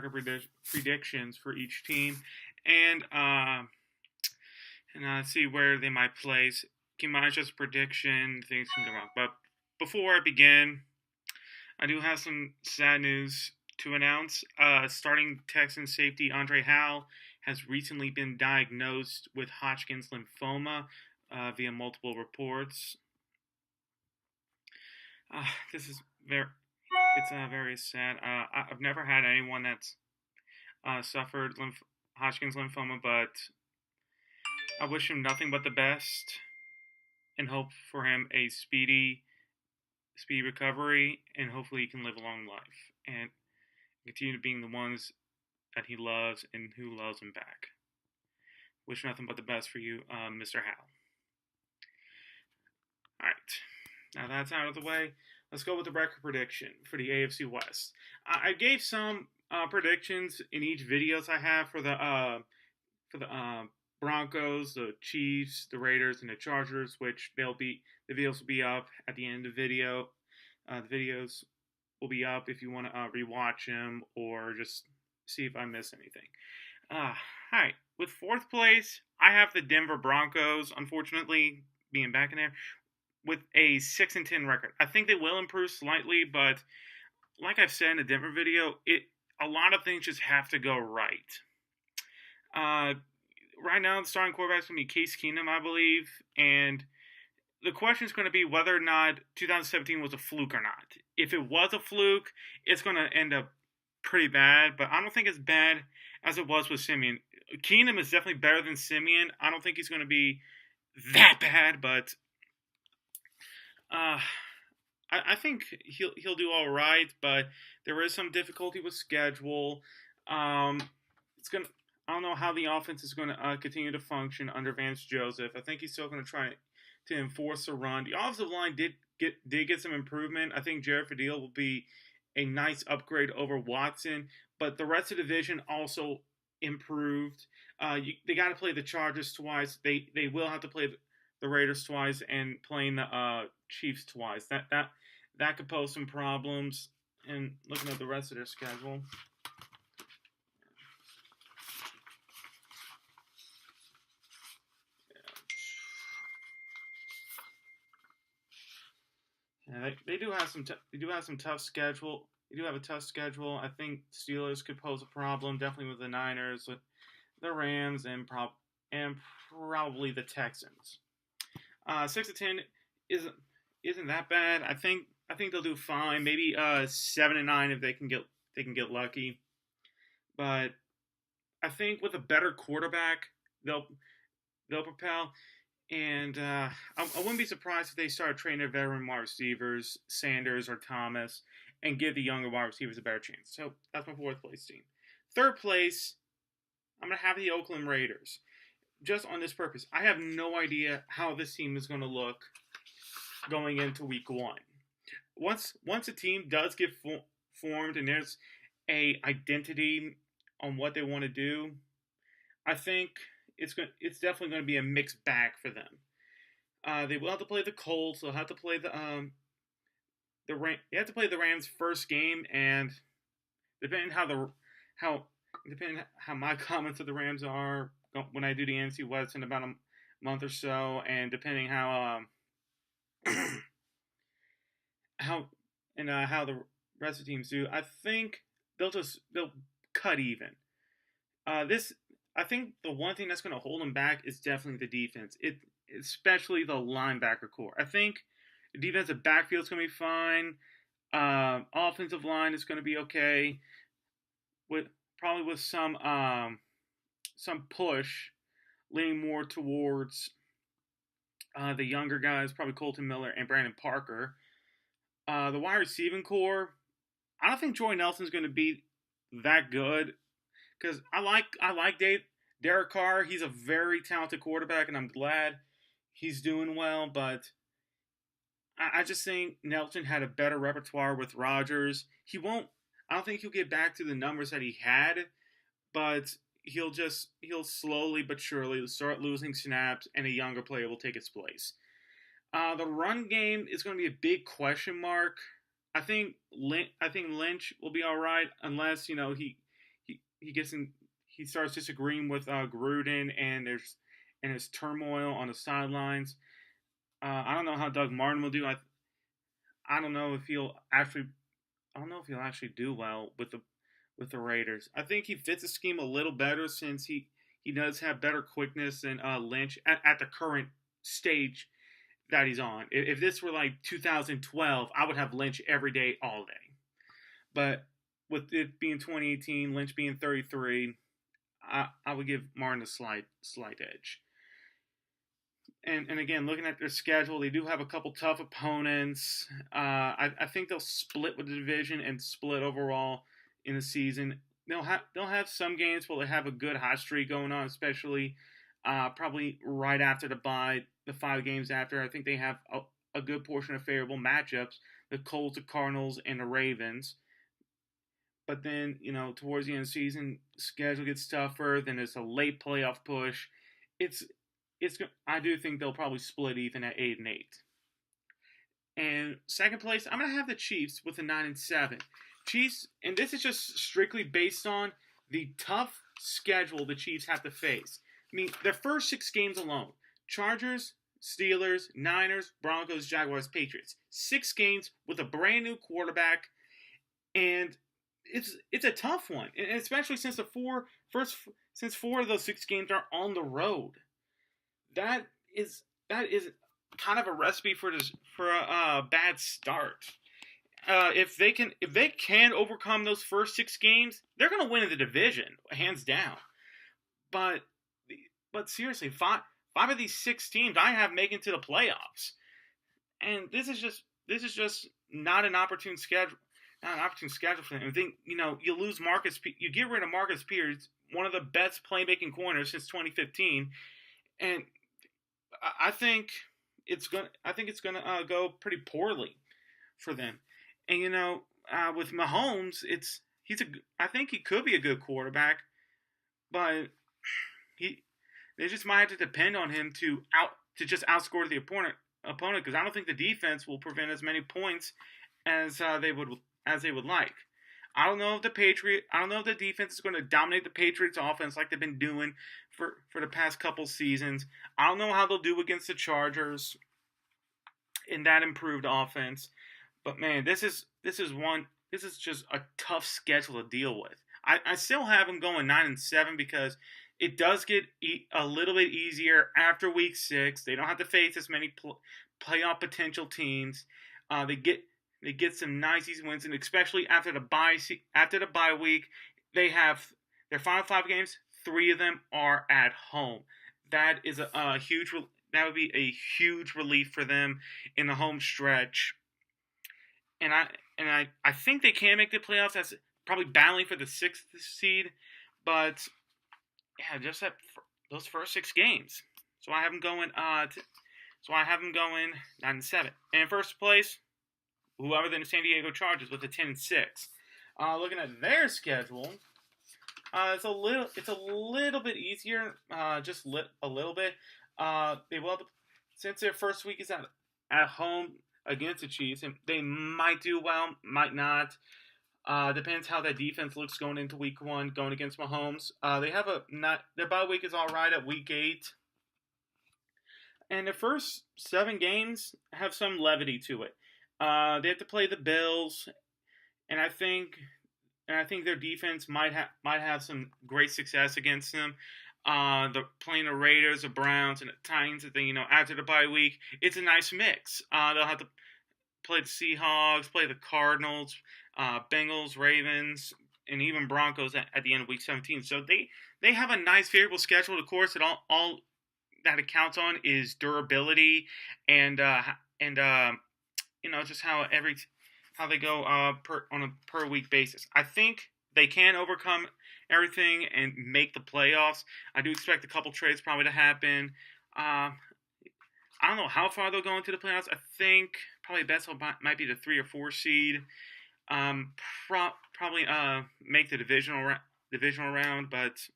record predictions for each team, and see where they might place. Keep in mind, it's just a prediction. Things can go wrong. But before I begin, I do have some sad news to announce. Starting Texans safety Andre Howell has recently been diagnosed with Hodgkin's lymphoma via multiple reports. This is very sad. I've never had anyone that's suffered Hodgkin's lymphoma, but I wish him nothing but the best and hope for him a speedy recovery, and hopefully he can live a long life and continue being the ones that he loves and who loves him back. Wish nothing but the best for you, Mr. Howell. All right, now that's out of the way. Let's go with the record prediction for the AFC West. I gave some predictions in each videos I have for the Broncos, the Chiefs, the Raiders, and the Chargers, which the videos will be up at the end of the video. The videos will be up if you want to rewatch them or just see if I miss anything. Hi. With fourth place, I have the Denver Broncos, unfortunately, being back in there, with a 6-10 record. I think they will improve slightly, but like I've said in the Denver video, a lot of things just have to go right. Right now, the starting quarterback is going to be Case Keenum, I believe, and the question is going to be whether or not 2017 was a fluke or not. If it was a fluke, it's going to end up pretty bad, but I don't think it's bad as it was with Simeon. Keenum is definitely better than Simeon. I don't think he's going to be that bad, but I think he'll do all right. But there is some difficulty with schedule. I don't know how the offense is going to continue to function under Vance Joseph. I think he's still going to try to enforce a run. The offensive line did get some improvement. I think Jared Fadil will be a nice upgrade over Watson, but the rest of the division also improved. They got to play the Chargers twice. They will have to play the Raiders twice and playing the Chiefs twice. That could pose some problems. And looking at the rest of their schedule. Yeah, they do have some tough schedule. They do have a tough schedule. I think Steelers could pose a problem, definitely with the Niners, with the Rams, and probably the Texans. 6-10 isn't that bad. I think they'll do fine. Maybe 7-9 if they can get lucky. But I think with a better quarterback, they'll propel. And I wouldn't be surprised if they start training their veteran wide receivers, Sanders or Thomas, and give the younger wide receivers a better chance. So that's my fourth place team. Third place, I'm going to have the Oakland Raiders. Just on this purpose. I have no idea how this team is going to look going into week one. Once a team does get formed and there's a identity on what they want to do, I think it's definitely going to be a mixed bag for them. They will have to play the Colts. They'll have to play they have to play the Rams first game, and depending how my comments of the Rams are when I do the AFC West in about a month or so, and depending how the rest of the teams do, I think they'll cut even. I think the one thing that's going to hold them back is definitely the defense. Especially the linebacker core. I think the defensive backfield is going to be fine. Offensive line is going to be okay. With some push, leaning more towards the younger guys, probably Colton Miller and Brandon Parker. The wide receiving core, I don't think Joy Nelson's going to be that good because I like Derek Carr. He's a very talented quarterback, and I'm glad he's doing well. But I just think Nelson had a better repertoire with Rodgers. I don't think he'll get back to the numbers that he had, but he'll slowly but surely start losing snaps, and a younger player will take his place. The run game is going to be a big question mark. I think Lynch will be all right unless he he starts disagreeing with Gruden, and there's turmoil on the sidelines. I don't know how Doug Martin will do. I don't know if he'll actually I don't know if he'll actually do well with the Raiders. I think he fits the scheme a little better since he does have better quickness than Lynch at the current stage that he's on. If this were like 2012, I would have Lynch every day, all day. But with it being 2018, Lynch being 33, I would give Martin a slight edge. And again, looking at their schedule, they do have a couple tough opponents. I think they'll split with the division and split overall in the season. They'll have some games where they have a good hot streak going on, especially probably right after the bye, the 5 games after. I think they have a good portion of favorable matchups: the Colts, the Cardinals, and the Ravens. But then, towards the end of the season, schedule gets tougher. Then it's a late playoff push. I do think they'll probably split even at 8-8. And second place, I'm gonna have the Chiefs with a 9-7. Chiefs, and this is just strictly based on the tough schedule the Chiefs have to face. I mean, their first 6 games alone: Chargers, Steelers, Niners, Broncos, Jaguars, Patriots. 6 games with a brand new quarterback, and it's a tough one, and especially since since 4 of those 6 games are on the road. That is kind of a recipe for a bad start. If they can overcome those first 6 games, they're going to win the division hands down. But seriously, 5 of these 6 teams I have making to the playoffs, and this is just not an opportune schedule. Not an opportune schedule for them. I think you lose you get rid of Marcus Peters, one of the best playmaking corners since 2015, and I think it's gonna go pretty poorly for them. And with Mahomes, I think he could be a good quarterback, but they just might have to depend on him to just outscore the opponent because I don't think the defense will prevent as many points as they would like. I don't know if the defense is going to dominate the Patriots offense like they've been doing for the past couple seasons. I don't know how they'll do against the Chargers in that improved offense. But man, this is just a tough schedule to deal with. I still have them going 9-7 because it does get a little bit easier after week 6. They don't have to face as many playoff potential teams. They get some nice easy wins, and especially after the bye week, they have their final 5 games. 3 of them are at home. That is a huge. That would be a huge relief for them in the home stretch. And I think they can make the playoffs. That's probably battling for the 6th seed, but yeah, just those first 6 games. So I have them going. 9-7. And in first place, whoever the San Diego Chargers with a 10-6. Looking at their schedule, it's a little bit easier, just a little bit. Since their first week is at home against the Chiefs, and they might do well, might not. Depends how that defense looks going into week 1, going against Mahomes. Their bye week is all right at week 8. And the first 7 games have some levity to it. They have to play the Bills, and I think their defense might have some great success against them. Playing the Raiders, the Browns, and the Titans. I think after the bye week, it's a nice mix. They'll have to play the Seahawks, play the Cardinals, Bengals, Ravens, and even Broncos at the end of week 17. So they have a nice favorable schedule. Of course, all that it counts on is durability and just how they go on a per week basis. I think they can overcome everything and make the playoffs. I do expect a couple trades probably to happen. I don't know how far they'll go into the playoffs. I think probably best might be the 3 or 4 seed. Probably make the divisional round, but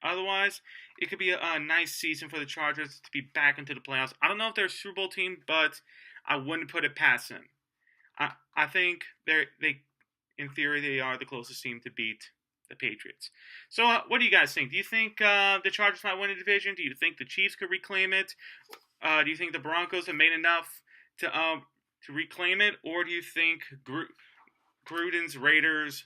otherwise it could be a nice season for the Chargers to be back into the playoffs. I don't know if they're a Super Bowl team, but I wouldn't put it past them. I think they in theory they are the closest team to beat the Patriots. So what do you guys think? Do you think the Chargers might win the division? Do you think the Chiefs could reclaim it? Do you think the Broncos have made enough to reclaim it? Or do you think Gruden's Raiders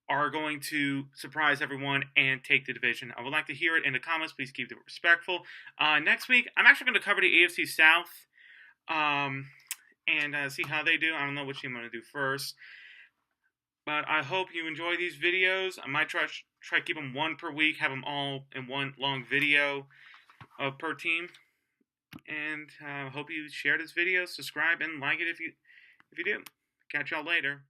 are going to surprise everyone and take the division? I would like to hear it in the comments. Please keep it respectful. Next week, I'm actually going to cover the AFC South and see how they do. I don't know which team I'm going to do first. But I hope you enjoy these videos. I might try to keep them one per week, have them all in one long video per team. And hope you share this video, subscribe, and like it if you do. Catch y'all later.